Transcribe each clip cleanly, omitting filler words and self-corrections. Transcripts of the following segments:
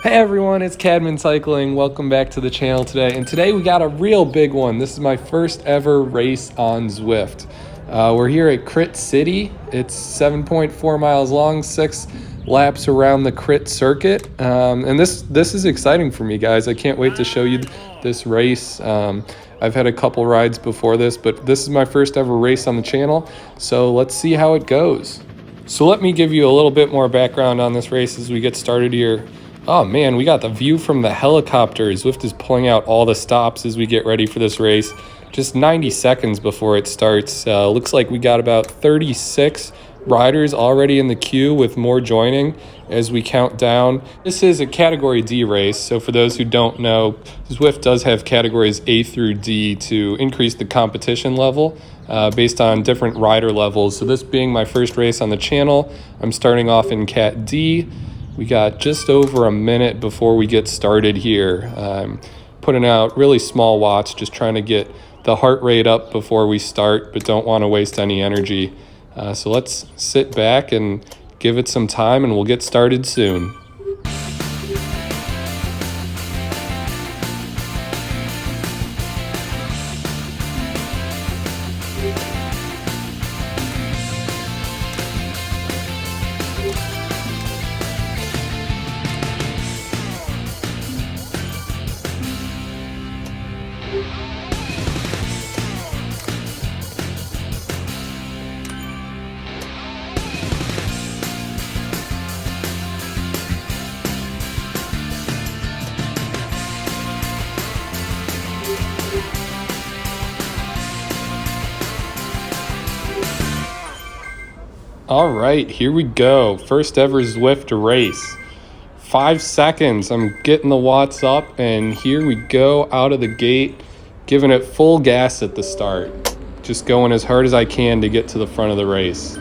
Hey everyone, it's Cadman Cycling. Welcome back to the channel today. And today we got a real big one. This is my first ever race on Zwift. We're here at Crit City. It's 7.4 miles long, 6 laps around the Crit circuit. And this is exciting for me, guys. I can't wait to show you this race. I've had a couple rides before this, but this is my first ever race on the channel. So let's see how it goes. So let me give you a little bit more background on this race as we get started here. Oh man, we got the view from the helicopter. Zwift is pulling out all the stops as we get ready for this race. Just 90 seconds before it starts. Looks like we got about 36 riders already in the queue with more joining as we count down. This is a Category D race, so for those who don't know, Zwift does have categories A through D to increase the competition level based on different rider levels. So this being my first race on the channel, I'm starting off in Cat D. We got just over a minute before we get started here. Putting out really small watts, just trying to get the heart rate up before we start, but don't want to waste any energy. So let's sit back and give it some time and we'll get started soon. All right, here we go. First ever Zwift race. 5 seconds, I'm getting the watts up, and here we go out of the gate, giving it full gas at the start. Just going as hard as I can to get to the front of the race.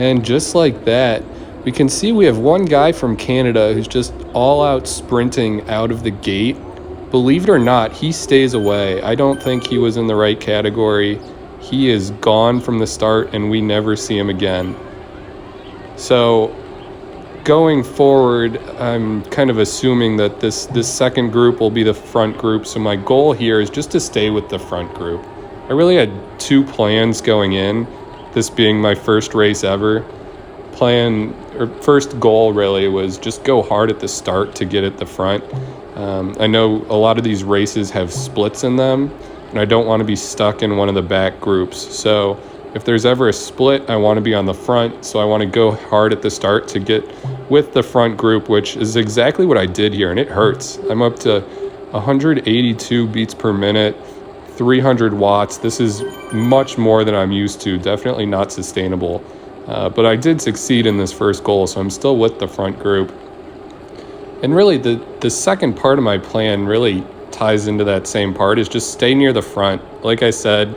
And just like that, we can see we have one guy from Canada who's just all out sprinting out of the gate. Believe it or not, he stays away. I don't think he was in the right category. He is gone from the start and we never see him again. So going forward, I'm kind of assuming that this second group will be the front group. So my goal here is just to stay with the front group. I really had 2 plans going in, this being my first race ever. First goal really was just go hard at the start to get at the front. I know a lot of these races have splits in them, and I don't want to be stuck in one of the back groups. So if there's ever a split, I want to be on the front. So I want to go hard at the start to get with the front group, which is exactly what I did here. And it hurts. I'm up to 182 beats per minute, 300 watts. This is much more than I'm used to. Definitely not sustainable. But I did succeed in this first goal. So I'm still with the front group. And really the second part of my plan really ties into that same part, is just stay near the front. Like I said,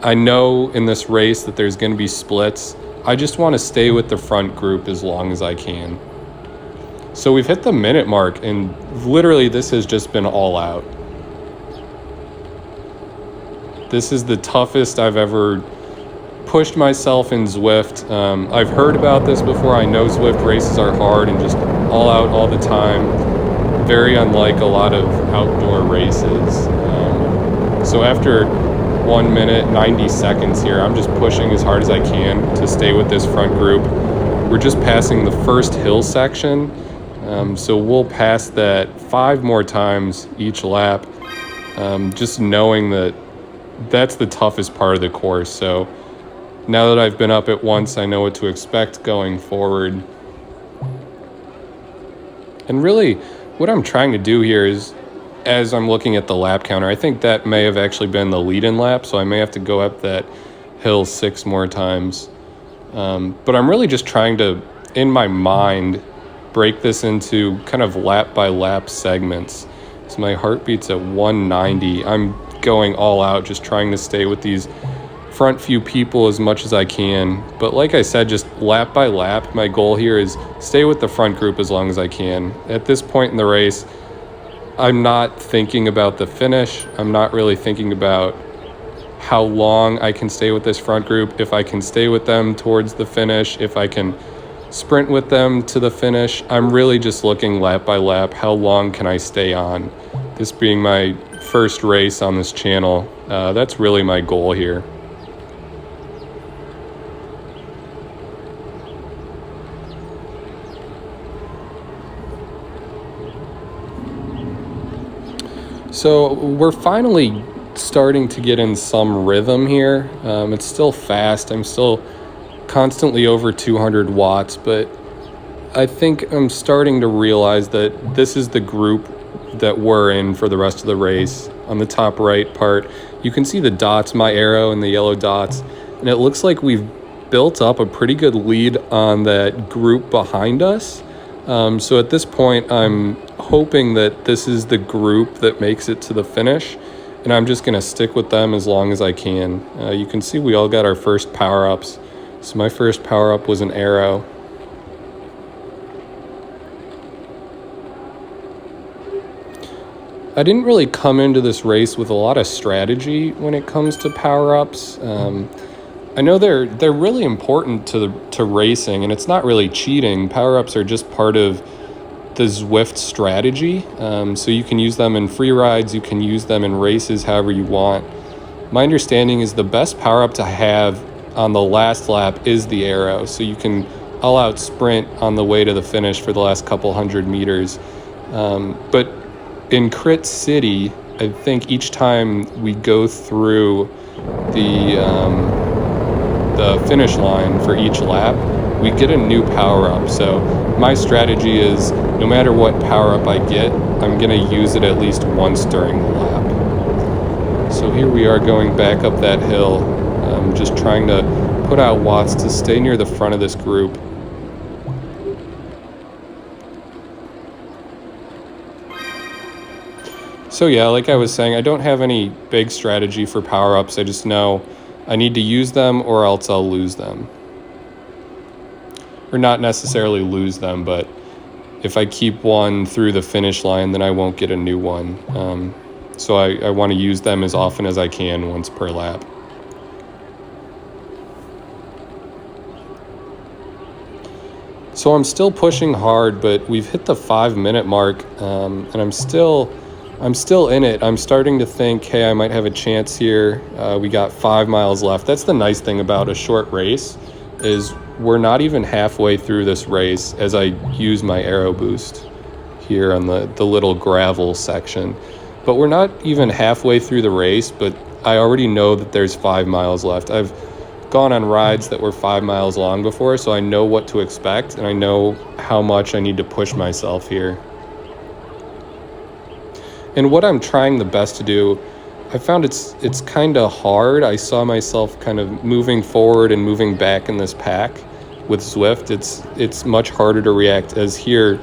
I know in this race that there's going to be splits. I just want to stay with the front group as long as I can. So we've hit the minute mark and literally this has just been all out. This is the toughest I've ever pushed myself in Zwift. I've heard about this before. I know Zwift races are hard and just all out all the time. Very unlike a lot of outdoor races. So after 1 minute, 90 seconds here, I'm just pushing as hard as I can to stay with this front group. We're just passing the first hill section. So we'll pass that 5 more times each lap. Just knowing that that's the toughest part of the course. So now that I've been up it once, I know what to expect going forward. And really, what I'm trying to do here is, as I'm looking at the lap counter, I think that may have actually been the lead-in lap, so I may have to go up that hill 6 more times. But I'm really just trying to, in my mind, break this into kind of lap-by-lap segments. So my heartbeat's at 190. I'm going all out, just trying to stay with these front few people as much as I can. But like I said, just lap by lap, my goal here is stay with the front group as long as I can. At this point in the race, I'm not thinking about the finish. I'm not really thinking about how long I can stay with this front group, if I can stay with them towards the finish, if I can sprint with them to the finish. I'm really just looking lap by lap, how long can I stay on? This being my first race on this channel, that's really my goal here. So we're finally starting to get in some rhythm here. It's still fast. I'm still constantly over 200 watts, but I think I'm starting to realize that this is the group that we're in for the rest of the race. On the top right part, you can see the dots, my arrow and the yellow dots, and it looks like we've built up a pretty good lead on that group behind us. So at this point, I'm hoping that this is the group that makes it to the finish, and I'm just going to stick with them as long as I can. You can see we all got our first power-ups. So my first power-up was an arrow. I didn't really come into this race with a lot of strategy when it comes to power-ups. I know they're really important to racing, and it's not really cheating. Power-ups are just part of the Zwift strategy. So you can use them in free rides, you can use them in races however you want. My understanding is the best power-up to have on the last lap is the arrow. So you can all-out sprint on the way to the finish for the last couple hundred meters. But in Crit City, I think each time we go through the finish line for each lap, we get a new power-up. So my strategy is no matter what power-up I get, I'm going to use it at least once during the lap. So here we are going back up that hill, just trying to put out watts to stay near the front of this group. So yeah, like I was saying, I don't have any big strategy for power-ups. I just know I need to use them or else I'll lose them. Or not necessarily lose them, but if I keep one through the finish line, then I won't get a new one. So I want to use them as often as I can, once per lap. So I'm still pushing hard, but we've hit the 5-minute mark, and I'm still in it. I'm starting to think, hey, I might have a chance here. We got 5 miles left. That's the nice thing about a short race, is we're not even halfway through this race as I use my arrow boost here on the little gravel section. But we're not even halfway through the race, but I already know that there's 5 miles left. I've gone on rides that were 5 miles long before, so I know what to expect, and I know how much I need to push myself here. And what I'm trying the best to do, I found it's kind of hard. I saw myself kind of moving forward and moving back in this pack with Zwift. It's much harder to react, as here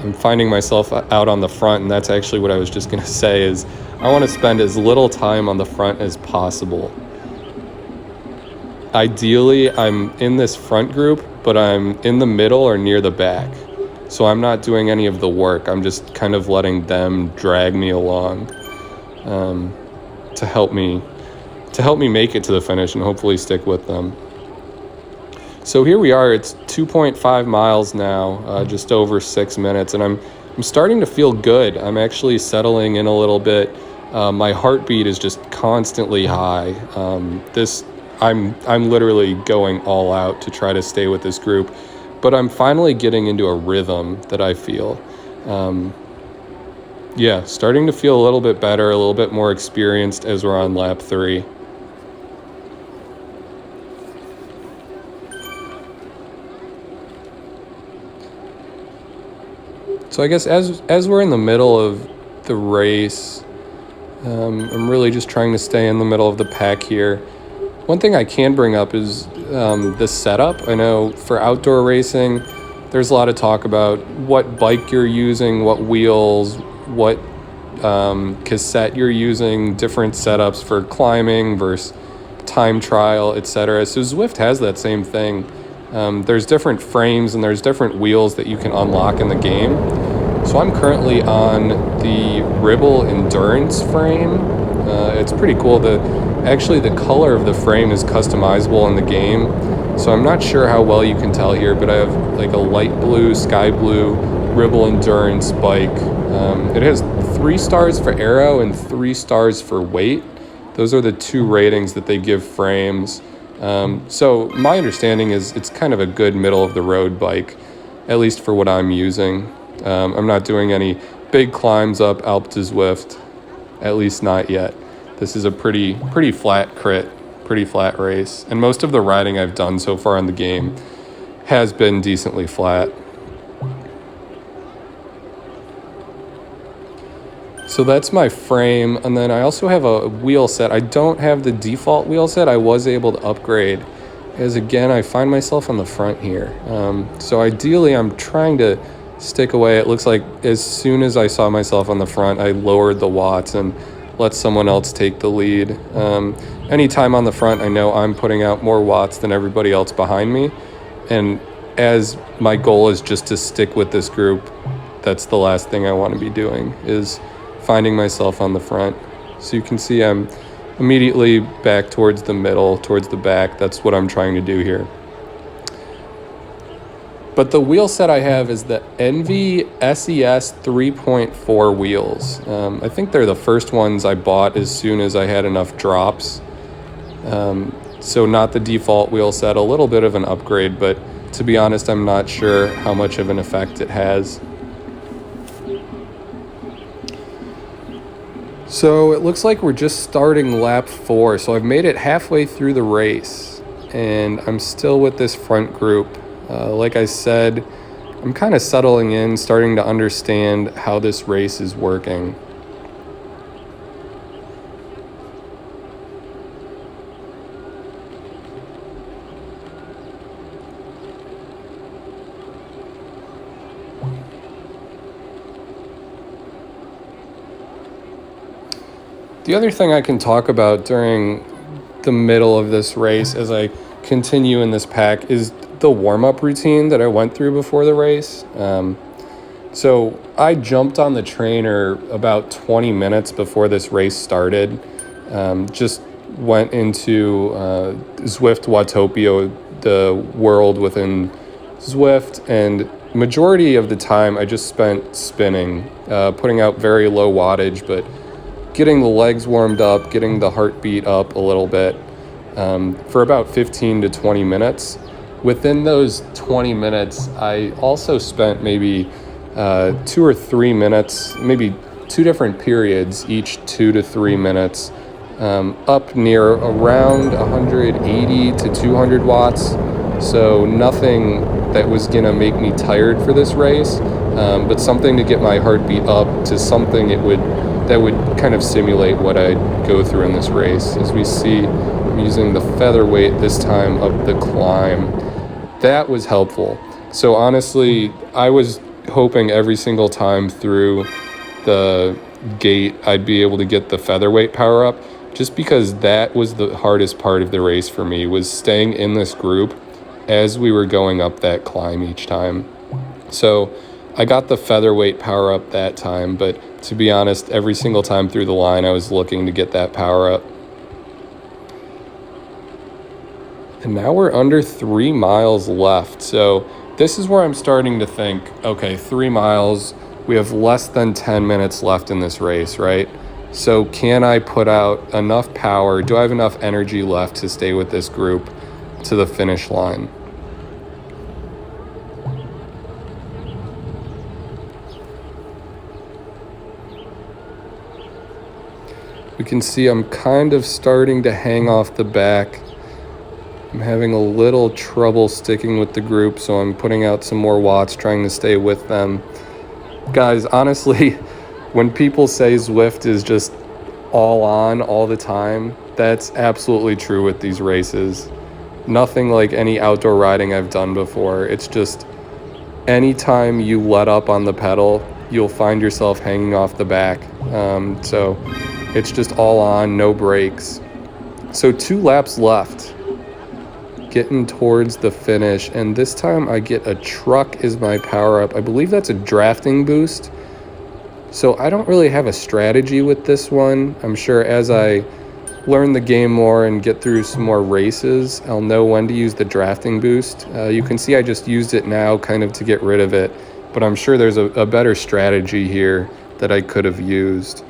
I'm finding myself out on the front, and that's actually what I was just going to say, is I want to spend as little time on the front as possible. Ideally, I'm in this front group, but I'm in the middle or near the back. So I'm not doing any of the work. I'm just kind of letting them drag me along to help me make it to the finish and hopefully stick with them. So here we are. It's 2.5 miles now, just over 6 minutes, and I'm starting to feel good. I'm actually settling in a little bit. My heartbeat is just constantly high. I'm literally going all out to try to stay with this group. But I'm finally getting into a rhythm that I feel. Starting to feel a little bit better, a little bit more experienced as we're on lap 3. So I guess as we're in the middle of the race, I'm really just trying to stay in the middle of the pack here. One thing I can bring up is the setup. I know for outdoor racing, there's a lot of talk about what bike you're using, what wheels, what cassette you're using, different setups for climbing versus time trial, etc. So Zwift has that same thing. There's different frames and there's different wheels that you can unlock in the game. So I'm currently on the Ribble Endurance frame. It's pretty cool. Actually, the color of the frame is customizable in the game. So I'm not sure how well you can tell here, but I have like a light blue, sky blue Ribble Endurance bike. It has 3 stars for aero and 3 stars for weight. Those are the 2 ratings that they give frames. So my understanding is it's kind of a good middle of the road bike, at least for what I'm using. I'm not doing any big climbs up Alpe to Zwift, at least not yet. This is a pretty flat crit, pretty flat race. And most of the riding I've done so far in the game has been decently flat. So that's my frame, and then I also have a wheel set. I don't have the default wheel set. I was able to upgrade, as again, I find myself on the front here. So ideally, I'm trying to stick away. It looks like as soon as I saw myself on the front, I lowered the watts and let someone else take the lead. Anytime on the front, I know I'm putting out more watts than everybody else behind me. And as my goal is just to stick with this group, that's the last thing I want to be doing, is finding myself on the front. So you can see I'm immediately back towards the middle, towards the back. That's what I'm trying to do here. But the wheel set I have is the Envy SES 3.4 wheels. I think they're the first ones I bought as soon as I had enough drops. So not the default wheel set, a little bit of an upgrade, but to be honest, I'm not sure how much of an effect it has. So it looks like we're just starting lap 4. So I've made it halfway through the race, and I'm still with this front group. Like I said, I'm kind of settling in, starting to understand how this race is working. The other thing I can talk about during the middle of this race as I continue in this pack is the warm-up routine that I went through before the race. So I jumped on the trainer about 20 minutes before this race started. Just went into Zwift Watopia, the world within Zwift, and majority of the time I just spent spinning, putting out very low wattage, but getting the legs warmed up, getting the heartbeat up a little bit for about 15 to 20 minutes. Within those 20 minutes, I also spent maybe 2 or 3 minutes, maybe 2 different periods, each 2 to 3 minutes, up near around 180 to 200 watts. So nothing that was gonna make me tired for this race, but something to get my heartbeat up to something that would kind of simulate what I'd go through in this race. As we see, I'm using the featherweight this time up the climb. That was helpful. So honestly, I was hoping every single time through the gate I'd be able to get the featherweight power up, just because that was the hardest part of the race for me, was staying in this group as we were going up that climb each time. So I got the featherweight power up that time, but to be honest, every single time through the line, I was looking to get that power up. And now we're under 3 miles left. So this is where I'm starting to think, okay, 3 miles, we have less than 10 minutes left in this race, right? So can I put out enough power? Do I have enough energy left to stay with this group to the finish line? We can see I'm kind of starting to hang off the back. I'm having a little trouble sticking with the group, so I'm putting out some more watts, trying to stay with them. Guys, honestly, when people say Zwift is just all on all the time, that's absolutely true with these races. Nothing like any outdoor riding I've done before. It's just anytime you let up on the pedal, you'll find yourself hanging off the back. So it's just all on, no brakes. So 2 laps left, getting towards the finish, and this time I get a truck as my power up. I believe that's a drafting boost. So I don't really have a strategy with this one. I'm sure as I learn the game more and get through some more races, I'll know when to use the drafting boost. You can see I just used it now kind of to get rid of it, but I'm sure there's a better strategy here that I could have used.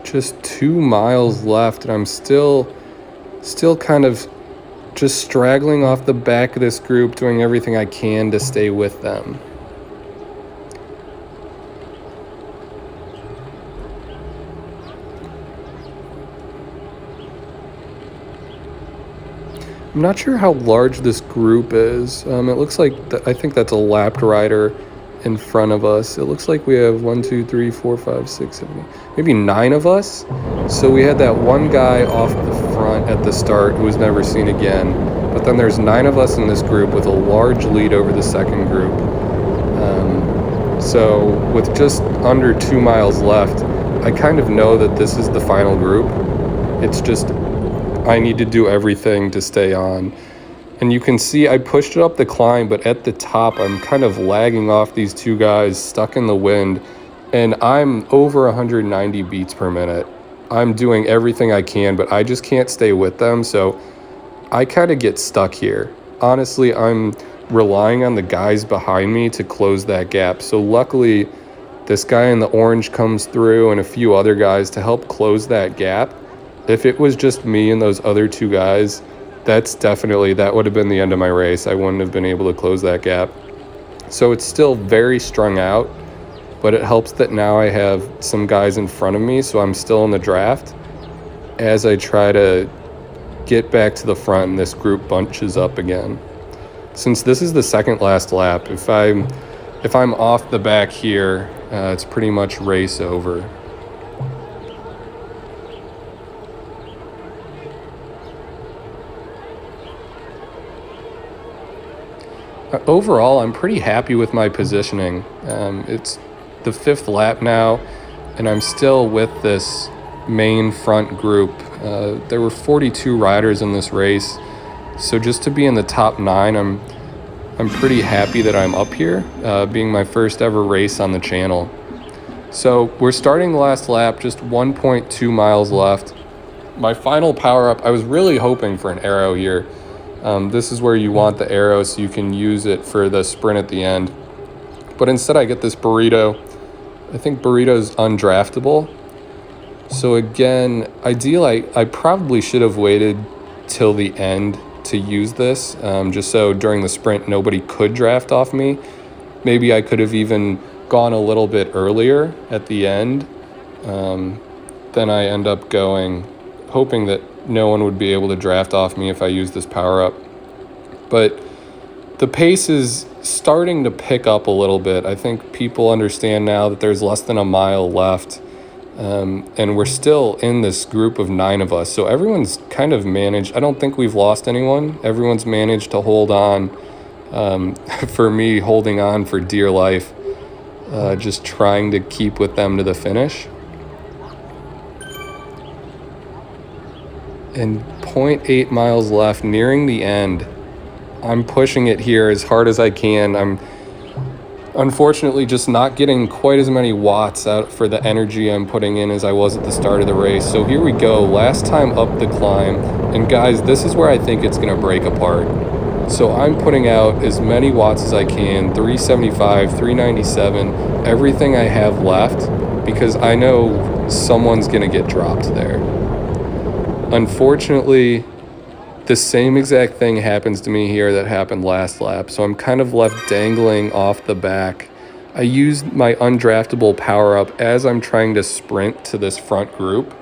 Just 2 miles left, and I'm still kind of just straggling off the back of this group, doing everything I can to stay with them. I'm not sure how large this group is. It looks like, I think that's a lapped rider in front of us. It looks like we have 1, 2, 3, 4, 5, 6, 7, maybe 9 of us. So we had that one guy off the front at the start who was never seen again. But then there's 9 of us in this group with a large lead over the second group. So with just under 2 miles left, I kind of know that this is the final group. It's just, I need to do everything to stay on. And you can see I pushed it up the climb, but at the top, I'm kind of lagging off these 2 guys stuck in the wind, and I'm over 190 beats per minute. I'm doing everything I can, but I just can't stay with them, so I kind of get stuck here. Honestly, I'm relying on the guys behind me to close that gap. So luckily, this guy in the orange comes through and a few other guys to help close that gap. If it was just me and those other 2 guys, that would have been the end of my race. I wouldn't have been able to close that gap. So it's still very strung out, but it helps that now I have some guys in front of me, so I'm still in the draft as I try to get back to the front and this group bunches up again. Since this is the second last lap, if I'm off the back here, it's pretty much race over. Overall, I'm pretty happy with my positioning. It's the 5th lap now, and I'm still with this main front group. There were 42 riders in this race, so just to be in the top 9, I'm pretty happy that I'm up here, being my first ever race on the channel. So we're starting the last lap, just 1.2 miles left. My final power-up, I was really hoping for an arrow here. This is where you want the arrow so you can use it for the sprint at the end. But instead I get this burrito. I think burrito's undraftable. So again, I probably should have waited till the end to use this, just so during the sprint nobody could draft off me. Maybe I could have even gone a little bit earlier at the end. Then I end up going, hoping that no one would be able to draft off me if I use this power-up. But the pace is starting to pick up a little bit. I think people understand now that there's less than a mile left, and we're still in this group of 9 of us. So everyone's kind of managed. I don't think we've lost anyone. Everyone's managed to hold on. For me, holding on for dear life, just trying to keep with them to the finish. And 0.8 miles left, nearing the end. I'm pushing it here as hard as I can. I'm unfortunately just not getting quite as many watts out for the energy I'm putting in as I was at the start of the race. So here we go, last time up the climb. And guys, this is where I think it's gonna break apart. So I'm putting out as many watts as I can, 375, 397, everything I have left, because I know someone's gonna get dropped there. Unfortunately, the same exact thing happens to me here that happened last lap, so I'm kind of left dangling off the back. I used my undraftable power-up as I'm trying to sprint to this front group.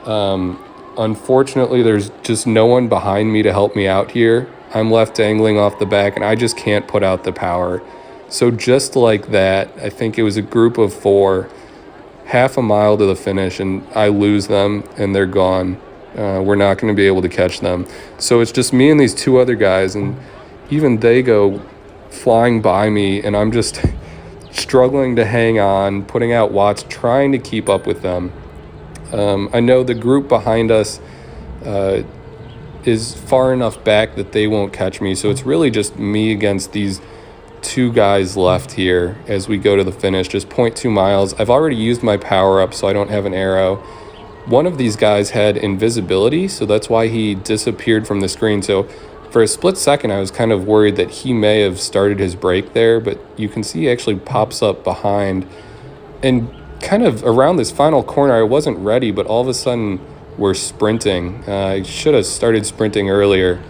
Unfortunately, there's just no one behind me to help me out here. I'm left dangling off the back, and I just can't put out the power. So just like that, I think it was a group of 4, half a mile to the finish, and I lose them, and they're gone. We're not going to be able to catch them. So it's just me and these 2 other guys, and even they go flying by me, and I'm just struggling to hang on, putting out watts, trying to keep up with them. I know the group behind us is far enough back that they won't catch me, so it's really just me against these two guys left here as we go to the finish, just 0.2 miles. I've already used my power up, so I don't have an arrow. One of these guys had invisibility, so that's why he disappeared from the screen. So for a split second, I was kind of worried that he may have started his break there, but you can see he actually pops up behind. And kind of around this final corner, I wasn't ready, but all of a sudden we're sprinting. I should have started sprinting earlier.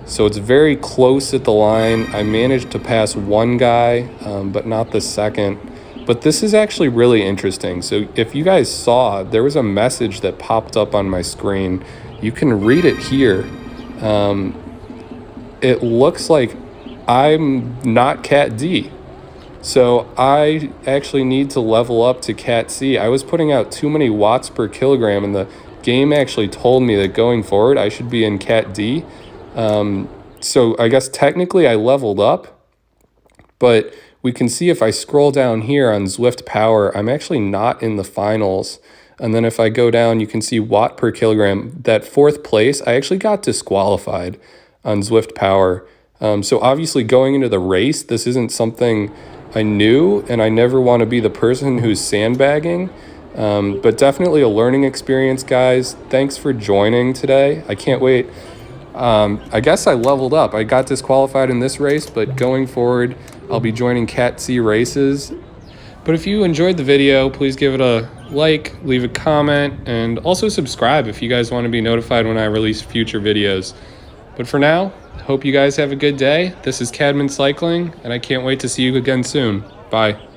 So it's very close at the line. I managed to pass one guy, but not the second. But this is actually really interesting. So if you guys saw, there was a message that popped up on my screen. You can read it here. It looks like I'm not Cat D. So I actually need to level up to Cat C. I was putting out too many watts per kilogram, and the game actually told me that going forward I should be in Cat D. So I guess technically I leveled up, but we can see if I scroll down here on Zwift Power, I'm actually not in the finals. And then if I go down, you can see watt per kilogram. That fourth place, I actually got disqualified on Zwift Power. So obviously going into the race, this isn't something I knew, and I never want to be the person who's sandbagging. But definitely a learning experience, guys. Thanks for joining today. I can't wait. I guess I leveled up. I got disqualified in this race, but going forward, I'll be joining Cat C races. But if you enjoyed the video, please give it a like, leave a comment, and also subscribe if you guys want to be notified when I release future videos. But for now, hope you guys have a good day. This is Cadman Cycling, and I can't wait to see you again soon. Bye.